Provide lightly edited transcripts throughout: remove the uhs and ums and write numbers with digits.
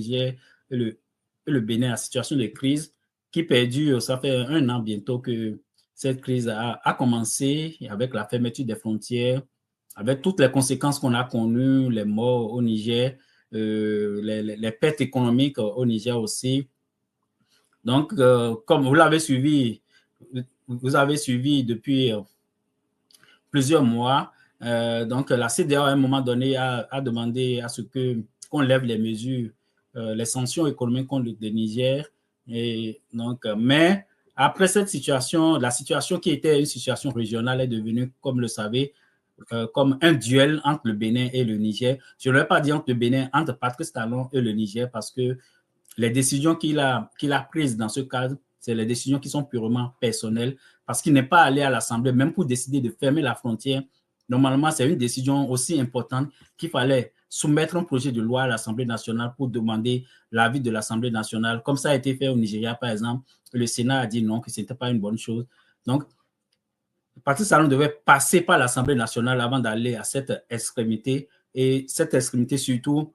Niger et le Bénin, la situation de crise qui perdure. Ça fait 1 an bientôt que cette crise a commencé avec la fermeture des frontières, avec toutes les conséquences qu'on a connues, les morts au Niger, les pertes économiques au Niger aussi. Donc, comme vous l'avez suivi, vous avez suivi depuis plusieurs mois, donc la CEDEAO à un moment donné a demandé à ce qu'on lève les mesures, les sanctions économiques contre le Niger. Et donc, mais après cette situation, la situation qui était une situation régionale est devenue, comme vous le savez, comme un duel entre le Bénin et le Niger. Je ne vais pas dire entre le Bénin, entre Patrice Talon et le Niger, parce que les décisions qu'il a prises dans ce cadre, c'est les décisions qui sont purement personnelles, parce qu'il n'est pas allé à l'Assemblée, même pour décider de fermer la frontière. Normalement, c'est une décision aussi importante qu'il fallait soumettre un projet de loi à l'Assemblée nationale pour demander l'avis de l'Assemblée nationale. Comme ça a été fait au Nigeria, par exemple, le Sénat a dit non, que ce n'était pas une bonne chose. Donc, Patrice Talon devait passer par l'Assemblée nationale avant d'aller à cette extrémité. Et cette extrémité, surtout,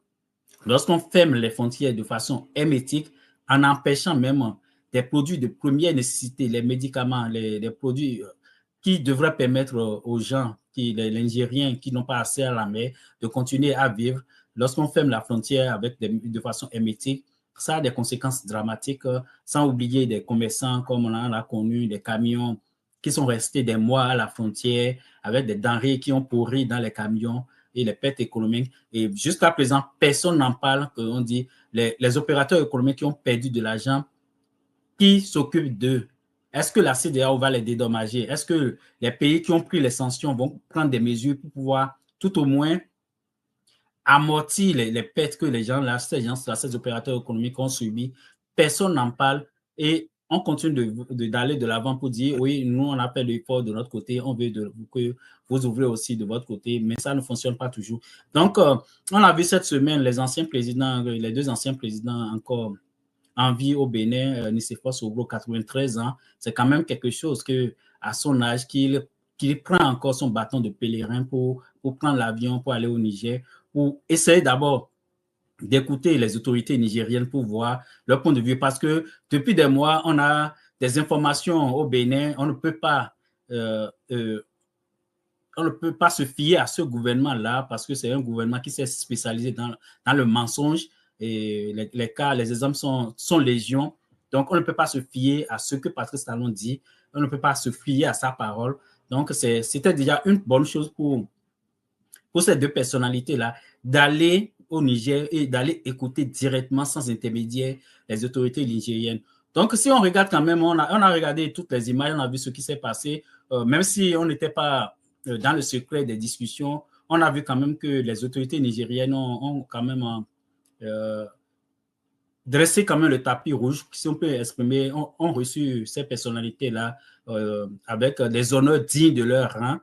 lorsqu'on ferme les frontières de façon hermétique, en empêchant même des produits de première nécessité, les médicaments, les produits qui devraient permettre aux gens, les Nigériens qui n'ont pas accès à la mer, de continuer à vivre, lorsqu'on ferme la frontière de façon hermétique, ça a des conséquences dramatiques, sans oublier des commerçants comme on a connu, des camions qui sont restés des mois à la frontière avec des denrées qui ont pourri dans les camions et les pertes économiques. Et jusqu'à présent, personne n'en parle. On dit les opérateurs économiques qui ont perdu de l'argent, qui s'occupent d'eux? Est-ce que la CEDEAO va les dédommager? Est-ce que les pays qui ont pris les sanctions vont prendre des mesures pour pouvoir tout au moins amortir les pertes que les gens, là, ces opérateurs économiques ont subi? Personne n'en parle et on continue d'aller de l'avant pour dire oui, nous, on a fait l'effort de notre côté, on veut que vous ouvrez aussi de votre côté, mais ça ne fonctionne pas toujours. Donc, on a vu cette semaine les anciens présidents, les 2 anciens présidents encore en vie au Bénin, Nicéphore Soglo, 93 ans, c'est quand même quelque chose que, à son âge, qu'il prend encore son bâton de pèlerin pour prendre l'avion, pour aller au Niger, pour essayer d'abord d'écouter les autorités nigériennes pour voir leur point de vue. Parce que depuis des mois, on a des informations au Bénin, on ne peut pas se fier à ce gouvernement-là parce que c'est un gouvernement qui s'est spécialisé dans le mensonge et les exemples sont légion. Donc, on ne peut pas se fier à ce que Patrice Talon dit, on ne peut pas se fier à sa parole. Donc, c'était déjà une bonne chose pour ces 2 personnalités-là d'aller au Niger et d'aller écouter directement sans intermédiaire les autorités nigériennes. Donc, si on regarde quand même, on a regardé toutes les images, on a vu ce qui s'est passé, même si on n'était pas dans le secret des discussions, on a vu quand même que les autorités nigériennes ont quand même dressé quand même le tapis rouge, si on peut exprimer, ont reçu ces personnalités-là avec des honneurs dignes de leur rang.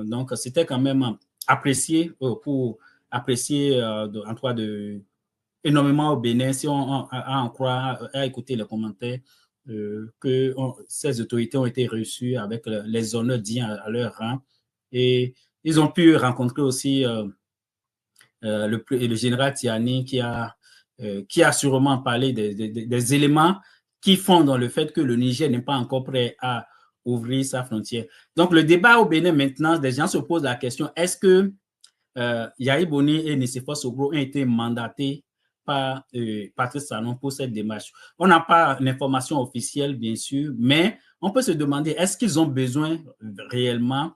Donc, c'était quand même apprécié pour apprécier en tout cas énormément au Bénin, si on en croit, à écouter les commentaires, que ces autorités ont été reçues avec les honneurs dignes à leur rang. Et ils ont pu rencontrer aussi le général Tiani qui a sûrement parlé des éléments qui font dans le fait que le Niger n'est pas encore prêt à ouvrir sa frontière. Donc, le débat au Bénin maintenant, des gens se posent la question, est-ce que Yahi Boni et Nicéphore Soglo ont été mandatés par Patrice Talon pour cette démarche? On n'a pas l'information officielle, bien sûr, mais on peut se demander, est-ce qu'ils ont besoin réellement,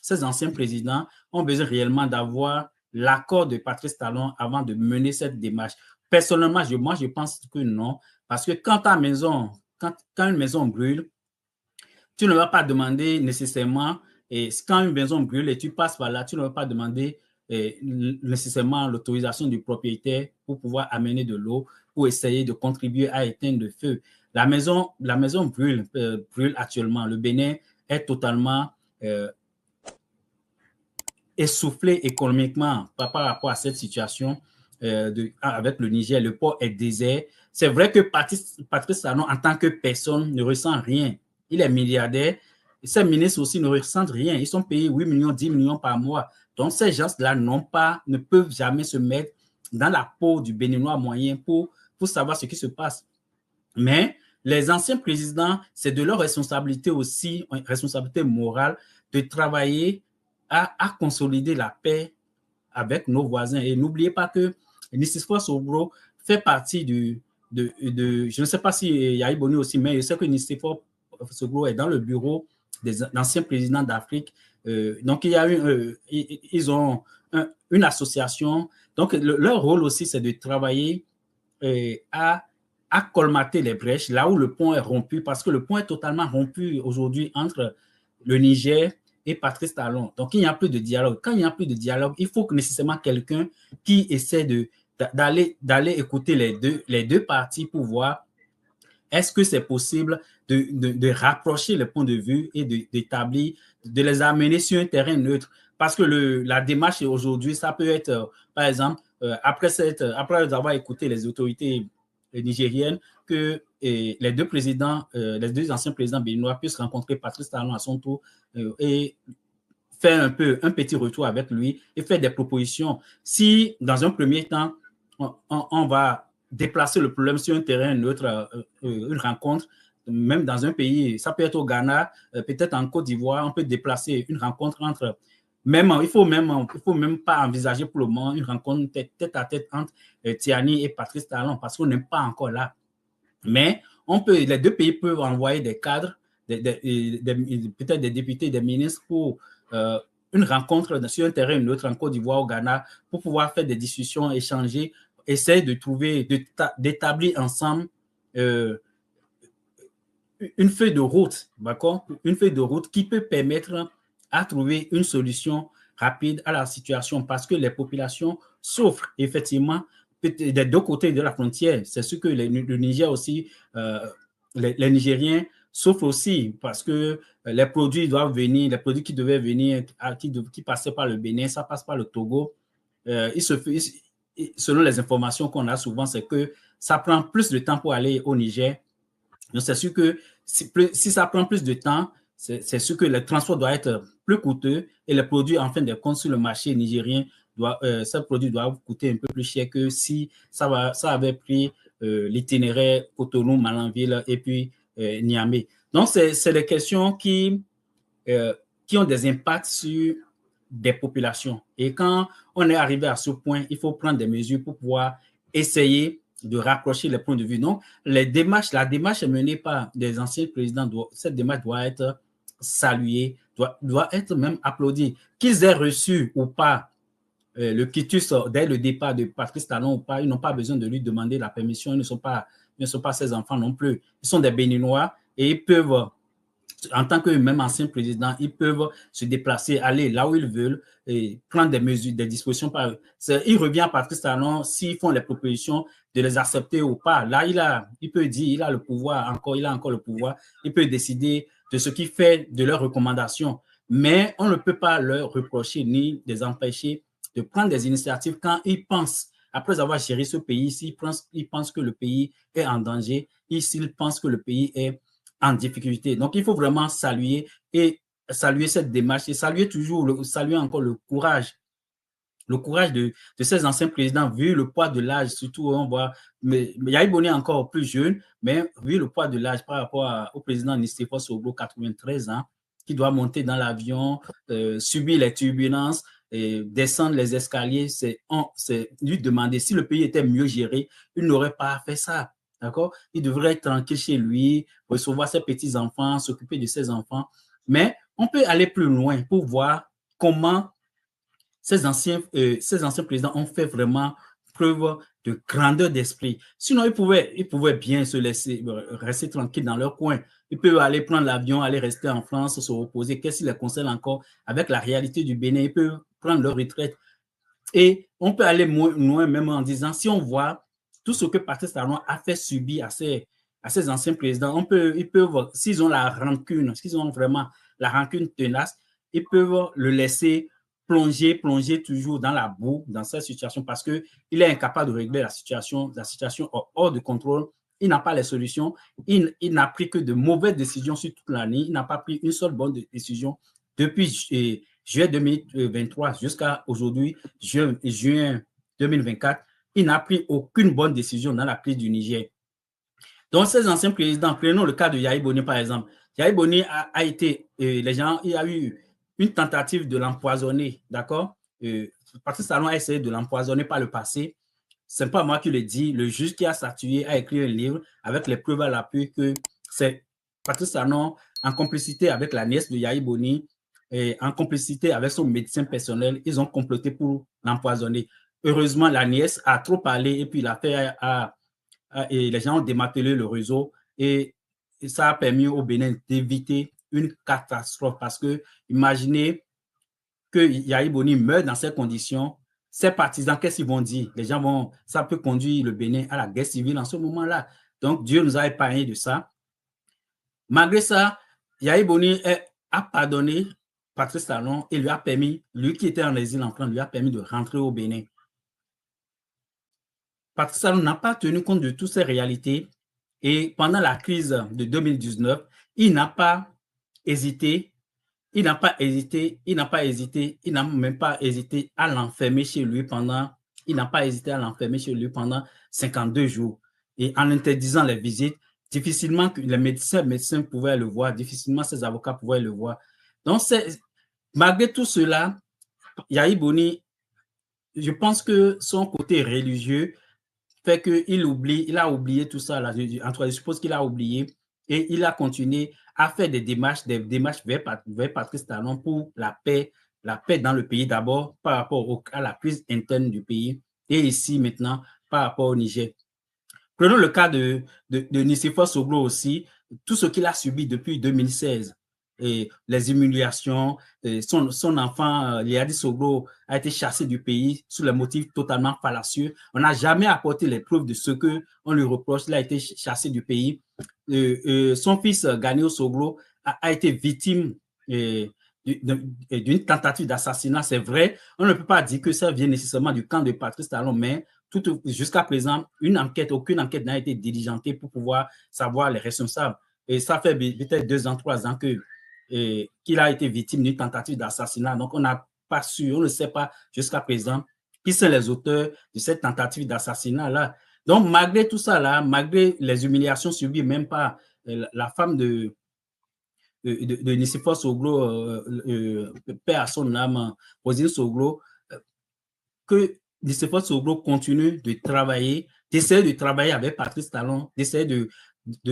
ces anciens présidents ont besoin réellement d'avoir l'accord de Patrice Talon avant de mener cette démarche? Personnellement, moi, je pense que non, parce que quand une maison brûle, tu ne vas pas demander nécessairement, et quand une maison brûle et tu passes par là, tu ne vas pas demander nécessairement l'autorisation du propriétaire pour pouvoir amener de l'eau, pour essayer de contribuer à éteindre le feu. La maison brûle actuellement. Le Bénin est totalement essoufflé économiquement par rapport à cette situation avec le Niger. Le port est désert. C'est vrai que Patrice Talon, en tant que personne, ne ressent rien. Il est milliardaire. Et ses ministres aussi ne ressentent rien. Ils sont payés 8 millions, 10 millions par mois. Donc, ces gens-là ne peuvent jamais se mettre dans la peau du Béninois moyen pour savoir ce qui se passe. Mais les anciens présidents, c'est de leur responsabilité aussi, responsabilité morale, de travailler à consolider la paix avec nos voisins. Et n'oubliez pas que Nicéphore Sobro fait partie je ne sais pas si Yahi Boni aussi, mais je sais que Nicéphore Sobro est dans le bureau des anciens présidents d'Afrique. Donc, ils ont une association. Donc, leur rôle aussi, c'est de travailler à colmater les brèches là où le pont est rompu, parce que le pont est totalement rompu aujourd'hui entre le Niger et Patrice Talon. Donc, il n'y a plus de dialogue. Quand il n'y a plus de dialogue, il faut que nécessairement quelqu'un qui essaie d'aller écouter les deux parties pour voir est-ce que c'est possible de rapprocher les points de vue et d'établir, de les amener sur un terrain neutre. Parce que la démarche aujourd'hui, ça peut être, par exemple, après avoir écouté les autorités nigériennes, que les deux anciens présidents béninois puissent rencontrer Patrice Talon à son tour et faire un petit retour avec lui et faire des propositions. Si, dans un premier temps, on va déplacer le problème sur un terrain neutre, une rencontre, même dans un pays, ça peut être au Ghana, peut-être en Côte d'Ivoire, on peut déplacer une rencontre entre, il faut même pas envisager pour le moment une rencontre tête à tête entre Tiani et Patrice Talon parce qu'on n'est pas encore là. Mais les deux pays peuvent envoyer des cadres, peut-être des députés, des ministres pour une rencontre sur un terrain neutre en Côte d'Ivoire, au Ghana, pour pouvoir faire des discussions, échanger, essayer d'établir ensemble une feuille de route, d'accord? Une feuille de route qui peut permettre à trouver une solution rapide à la situation parce que les populations souffrent effectivement des deux côtés de la frontière. C'est ce que le Niger aussi, les Nigériens souffrent aussi parce que les produits doivent venir, les produits qui devaient venir, qui passaient par le Bénin, ça passe par le Togo. Selon les informations qu'on a souvent, c'est que ça prend plus de temps pour aller au Niger. Donc, c'est sûr que si ça prend plus de temps, c'est sûr que le transport doit être plus coûteux et les produits, en fin de compte, sur le marché nigérien, ces produits doivent coûter un peu plus cher que si ça avait pris l'itinéraire Cotonou, Malanville et puis Niamey. Donc, c'est des questions qui ont des impacts sur des populations. Et quand on est arrivé à ce point, il faut prendre des mesures pour pouvoir essayer de rapprocher les points de vue. Donc, la démarche est menée par des anciens présidents. Cette démarche doit être saluée, doit être même applaudie. Qu'ils aient reçu ou pas le quitus dès le départ de Patrice Talon ou pas, ils n'ont pas besoin de lui demander la permission. Ils ne sont pas ses enfants non plus. Ils sont des Béninois et ils peuvent, en tant que même anciens présidents, ils peuvent se déplacer, aller là où ils veulent et prendre des mesures, des dispositions. Il revient à Patrice Talon s'ils font les propositions de les accepter ou pas. Là, il peut dire, il a encore le pouvoir, il peut décider de ce qu'il fait, de leurs recommandations. Mais on ne peut pas leur reprocher ni les empêcher de prendre des initiatives quand ils pensent, après avoir géré ce pays, s'ils pensent que le pays est en danger, s'ils pensent que le pays est en difficulté. Donc, il faut vraiment saluer cette démarche et saluer encore le courage de ces anciens présidents, vu le poids de l'âge, surtout on voit, mais Yahi Boni est encore plus jeune, mais vu le poids de l'âge par rapport au président Nicéphore Sobro, 93 ans, qui doit monter dans l'avion, subir les turbulences, descendre les escaliers, c'est lui demander si le pays était mieux géré, il n'aurait pas fait ça. D'accord? Il devrait être tranquille chez lui, recevoir ses petits-enfants, s'occuper de ses enfants. Mais on peut aller plus loin pour voir comment ces anciens présidents ont fait vraiment preuve de grandeur d'esprit. Sinon, ils pouvaient bien se laisser rester tranquilles dans leur coin. Ils peuvent aller prendre l'avion, aller rester en France, se reposer. Qu'est-ce qui les concerne encore avec la réalité du Bénin? Ils peuvent prendre leur retraite. Et on peut aller loin même en disant, si on voit tout ce que Patrice Talon a fait subir à ces anciens présidents, ils peuvent, s'ils ont la rancune, s'ils ont vraiment la rancune tenace, ils peuvent le laisser plonger toujours dans la boue, dans cette situation, parce qu'il est incapable de régler la situation hors de contrôle. Il n'a pas les solutions. Il n'a pris que de mauvaises décisions sur toute l'année. Il n'a pas pris une seule bonne décision depuis juillet 2023 jusqu'à aujourd'hui, juin 2024. il n'a pris aucune bonne décision dans la crise du Niger. Donc, ces anciens présidents, prenons le cas de Yahi Boni, par exemple. Yahi Boni a été, les gens, il y a eu une tentative de l'empoisonner, d'accord? Patrice Talon a essayé de l'empoisonner par le passé. Ce n'est pas moi qui le dis. Le juge qui a statué a écrit un livre avec les preuves à l'appui que c'est Patrice Talon, en complicité avec la nièce de Yahi Boni, et en complicité avec son médecin personnel, ils ont comploté pour l'empoisonner. Heureusement, la nièce a trop parlé et puis l'affaire et les gens ont démantelé le réseau et ça a permis au Bénin d'éviter une catastrophe parce que imaginez que Yahi Boni meurt dans ces conditions, ses partisans, qu'est-ce qu'ils vont dire? Les gens vont, ça peut conduire le Bénin à la guerre civile en ce moment-là. Donc, Dieu nous a épargné de ça. Malgré ça, Yahi Boni a pardonné Patrice Talon et lui a permis, lui qui était en exil en France, lui a permis de rentrer au Bénin. Patrice Talon n'a pas tenu compte de toutes ces réalités et pendant la crise de 2019, il n'a pas hésité, il n'a même pas hésité à l'enfermer chez lui pendant, il n'a pas hésité à l'enfermer chez lui pendant 52 jours et en interdisant les visites, difficilement les médecins pouvaient le voir, difficilement ses avocats pouvaient le voir. Donc, malgré tout cela, Yahi Boni, je pense que son côté religieux fait qu'il a oublié tout ça. Là. En tout cas, je suppose qu'il a oublié et il a continué à faire des démarches vers Patrice Talon pour la paix dans le pays d'abord par rapport à la crise interne du pays et ici maintenant par rapport au Niger. Prenons le cas de Nicéphore Soglo aussi, tout ce qu'il a subi depuis 2016. Et les humiliations, son enfant, Liadi Soglo, a été chassé du pays sous les motifs totalement fallacieux. On n'a jamais apporté les preuves de ce qu'on lui reproche. Il a été chassé du pays. Son fils, Ganio Soglo, a été victime d'une tentative d'assassinat. C'est vrai, on ne peut pas dire que ça vient nécessairement du camp de Patrice Talon, mais jusqu'à présent, aucune enquête n'a été diligentée pour pouvoir savoir les responsables. Et ça fait peut-être 2 ans, 3 ans qu'il a été victime d'une tentative d'assassinat. Donc, on n'a pas su, on ne sait pas jusqu'à présent qui sont les auteurs de cette tentative d'assassinat-là. Donc, malgré tout ça, là, malgré les humiliations subies même par la femme de Nicéphore Soglo, père à son âme, Rosine Soglo, que Nicéphore Soglo continue de travailler, d'essayer de travailler avec Patrice Talon, d'essayer de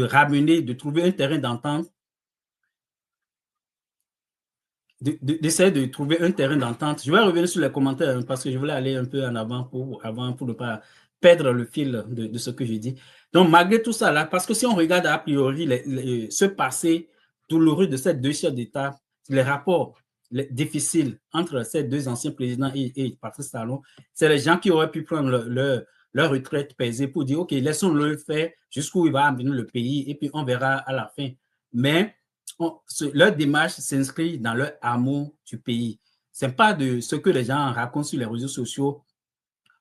ramener, de trouver un terrain d'entente, d'essayer de trouver un terrain d'entente. Je vais revenir sur les commentaires parce que je voulais aller un peu en avant pour ne pas perdre le fil de ce que je dis. Donc, malgré tout ça, là, parce que si on regarde a priori ce passé douloureux de ces deux chefs d'État, les rapports difficiles entre ces deux anciens présidents et Patrice Talon, c'est les gens qui auraient pu prendre leur retraite pesée pour dire, OK, laissons-le faire jusqu'où il va amener le pays et puis on verra à la fin. Mais leur démarche s'inscrit dans leur amour du pays. Ce n'est pas de ce que les gens racontent sur les réseaux sociaux,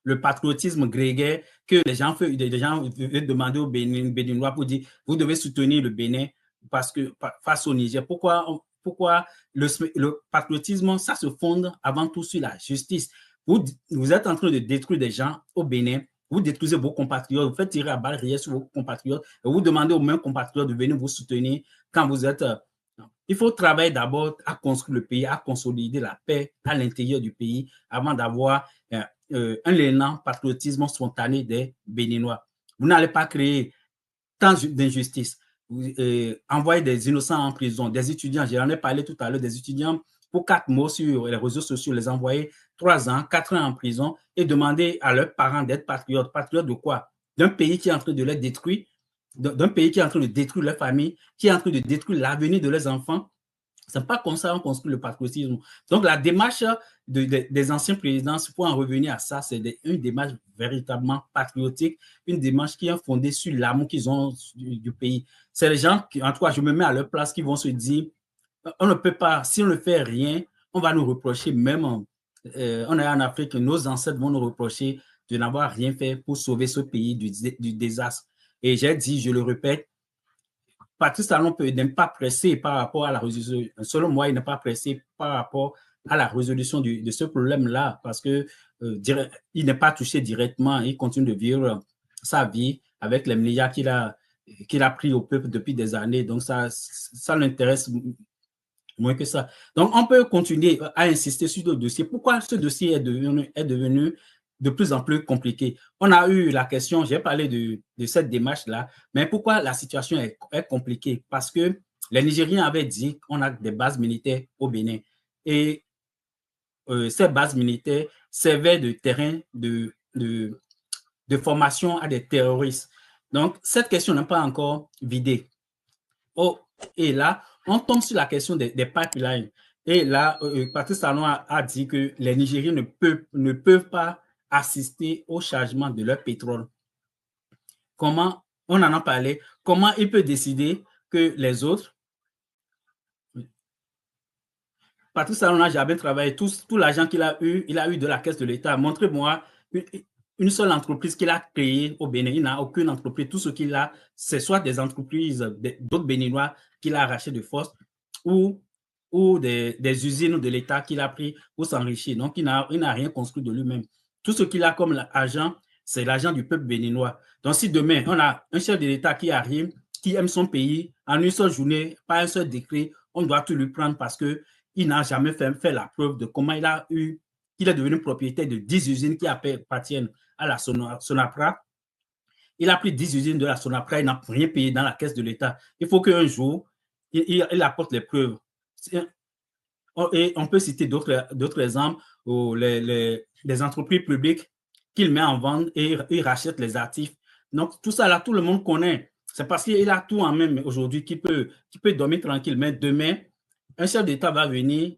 le patriotisme grégaire que les gens veulent demander aux Béninois pour dire vous devez soutenir le Bénin parce que face au Niger. Pourquoi le patriotisme, ça se fonde avant tout sur la justice. Vous êtes en train de détruire des gens au Bénin, vous détruisez vos compatriotes, vous faites tirer à balles réelles sur vos compatriotes et vous demandez aux mêmes compatriotes de venir vous soutenir quand vous êtes. Il faut travailler d'abord à construire le pays, à consolider la paix à l'intérieur du pays avant d'avoir un élan patriotisme spontané des Béninois. Vous n'allez pas créer tant d'injustices. Envoyer des innocents en prison, des étudiants, j'en ai parlé tout à l'heure, des étudiants pour 4 mots sur les réseaux sociaux, les envoyer 3 ans, 4 ans en prison et demander à leurs parents d'être patriotes. Patriotes de quoi? D'un pays qui est en train de les détruire, d'un pays qui est en train de détruire leur famille, qui est en train de détruire l'avenir de leurs enfants. Ce n'est pas comme ça qu'on construit le patriotisme. Donc, la démarche des anciens présidents, pour en revenir à ça, c'est une démarche véritablement patriotique, une démarche qui est fondée sur l'amour qu'ils ont du pays. C'est les gens, en tout cas, je me mets à leur place, qui vont se dire, on ne peut pas, si on ne fait rien, on va nous reprocher, même on est en Afrique, nos ancêtres vont nous reprocher de n'avoir rien fait pour sauver ce pays du désastre. Et j'ai dit, je le répète, Patrice Talon n'est pas pressé par rapport à la résolution. Selon moi, il n'est pas pressé par rapport à la résolution de ce problème-là parce que il n'est pas touché directement, il continue de vivre sa vie avec les milliards qu'il a pris au peuple depuis des années. Donc, ça l'intéresse moins que ça. Donc, on peut continuer à insister sur le dossier. Pourquoi ce dossier est devenu de plus en plus compliqué? On a eu la question, j'ai parlé de cette démarche-là, mais pourquoi la situation est compliquée? Parce que les Nigériens avaient dit qu'on a des bases militaires au Bénin. Et ces bases militaires servaient de terrain de formation à des terroristes. Donc, cette question n'est pas encore vidée. Oh, et là, on tombe sur la question des pipelines. Et là, Patrice Talon a dit que les Nigériens ne peuvent pas assister au chargement de leur pétrole. Comment, on en a parlé, comment il peut décider que les autres, Patrice Talon n'a jamais travaillé, tout l'argent qu'il a eu de la caisse de l'État. Montrez-moi une seule entreprise qu'il a créée au Bénin. Il n'a aucune entreprise. Tout ce qu'il a, c'est soit des entreprises d'autres Béninois qu'il a arrachées de force ou des usines de l'État qu'il a pris pour s'enrichir. Donc, il n'a rien construit de lui-même. Tout ce qu'il a comme argent, c'est l'argent du peuple béninois. Donc, si demain, on a un chef de l'État qui arrive, qui aime son pays, en une seule journée, pas un seul décret, on doit tout lui prendre parce qu'il n'a jamais fait la preuve de comment il est devenu propriétaire de 10 usines qui appartiennent à la Sonapra. Il a pris 10 usines de la Sonapra, il n'a rien payé dans la caisse de l'État. Il faut qu'un jour, il apporte les preuves. Et on peut citer d'autres exemples où les entreprises publiques qu'il met en vente et il rachète les actifs. Donc, tout ça là, tout le monde connaît. C'est parce qu'il a tout en main aujourd'hui qu'il peut dormir tranquille. Mais demain, un chef d'État va venir,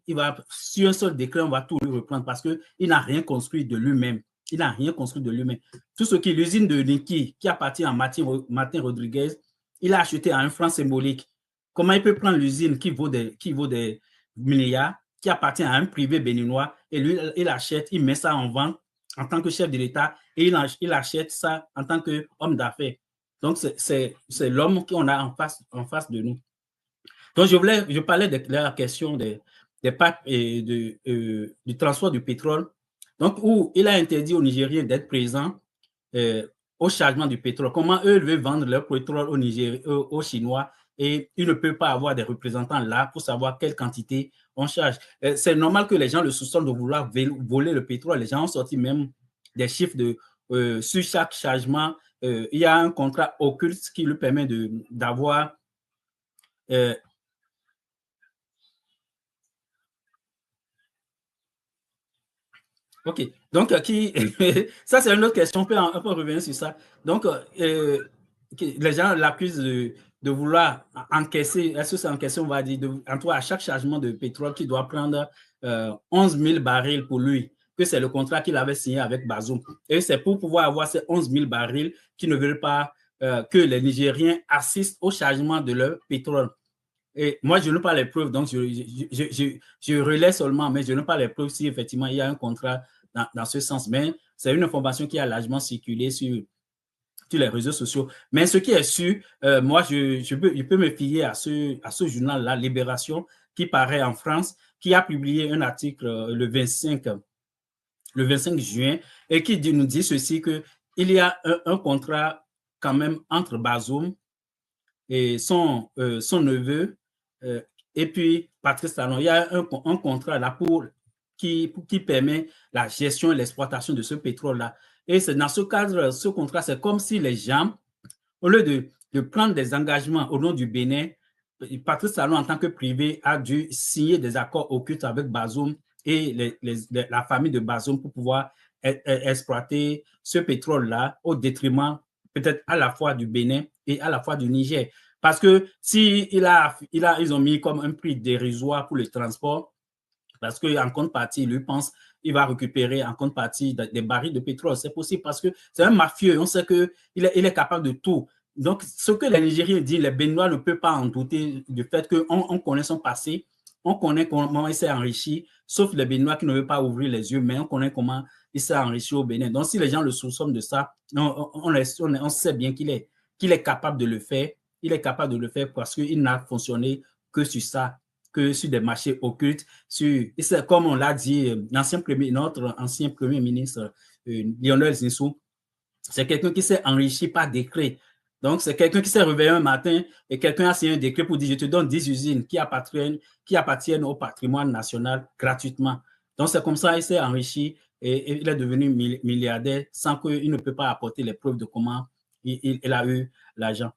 sur un seul décret, on va tout lui reprendre parce qu'il n'a rien construit de lui-même. Il n'a rien construit de lui-même. Tout ce qui est l'usine de Niki, qui appartient à Martin Rodriguez, il a acheté à un franc symbolique. Comment il peut prendre l'usine qui vaut des milliards, qui appartient à un privé béninois, et lui, il achète, il met ça en vente en tant que chef de l'État, et il achète ça en tant qu'homme d'affaires. Donc, c'est l'homme qu'on a en face de nous. Donc, je parlais de la question des pipes et du transport du pétrole. Donc, où il a interdit aux Nigériens d'être présents au chargement du pétrole. Comment eux veulent vendre leur pétrole aux Chinois et ils ne peuvent pas avoir des représentants là pour savoir quelle quantité on charge. C'est normal que les gens le soupçonnent de vouloir voler le pétrole. Les gens ont sorti même des chiffres sur chaque chargement. Il y a un contrat occulte qui lui permet d'avoir OK. Donc, ça, c'est une autre question. On peut revenir sur ça. Donc, les gens l'accusent de vouloir encaisser, est-ce que c'est encaisser, on va dire, en tout cas, à chaque chargement de pétrole, qui doit prendre 11 000 barils pour lui, que c'est le contrat qu'il avait signé avec Bazoum. Et c'est pour pouvoir avoir ces 11 000 barils qui ne veulent pas que les Nigériens assistent au chargement de leur pétrole. Et moi, je n'ai pas les preuves, donc je relais seulement, mais je n'ai pas les preuves si effectivement il y a un contrat dans ce sens. Mais c'est une information qui a largement circulé sur les réseaux sociaux. Mais ce qui est sûr, moi, je peux me fier à ce journal-là, Libération, qui paraît en France, qui a publié un article le 25 juin et qui nous dit ceci, qu'il y a un contrat quand même entre Bazoum et son neveu, et puis Patrice Talon. Il y a un contrat là qui permet la gestion et l'exploitation de ce pétrole-là. Et c'est dans ce cadre, ce contrat, c'est comme si les gens, au lieu de prendre des engagements au nom du Bénin, Patrice Talon, en tant que privé, a dû signer des accords occultes avec Bazoum et la famille de Bazoum pour pouvoir exploiter ce pétrole-là au détriment peut-être à la fois du Bénin et à la fois du Niger. Parce que si ils ont mis comme un prix dérisoire pour le transport, parce qu'en contrepartie, lui pense il va récupérer en contrepartie des barils de pétrole. C'est possible parce que c'est un mafieux. On sait qu'il est capable de tout. Donc, ce que les Nigériens disent, les Béninois ne peuvent pas en douter du fait qu'on connaît son passé, on connaît comment il s'est enrichi, sauf les Béninois qui ne veulent pas ouvrir les yeux, mais on connaît comment il s'est enrichi au Bénin. Donc, si les gens le soupçonnent de ça, on sait bien qu'il est capable de le faire. Il est capable de le faire parce qu'il n'a fonctionné que sur ça. que sur des marchés occultes. C'est comme on l'a dit, notre ancien Premier ministre, Lionel Zinsou, c'est quelqu'un qui s'est enrichi par décret. Donc, c'est quelqu'un qui s'est réveillé un matin et quelqu'un a signé un décret pour dire, je te donne 10 usines qui appartiennent au patrimoine national gratuitement. Donc, c'est comme ça qu'il s'est enrichi et il est devenu milliardaire sans qu'il ne peut pas apporter les preuves de comment il a eu l'argent.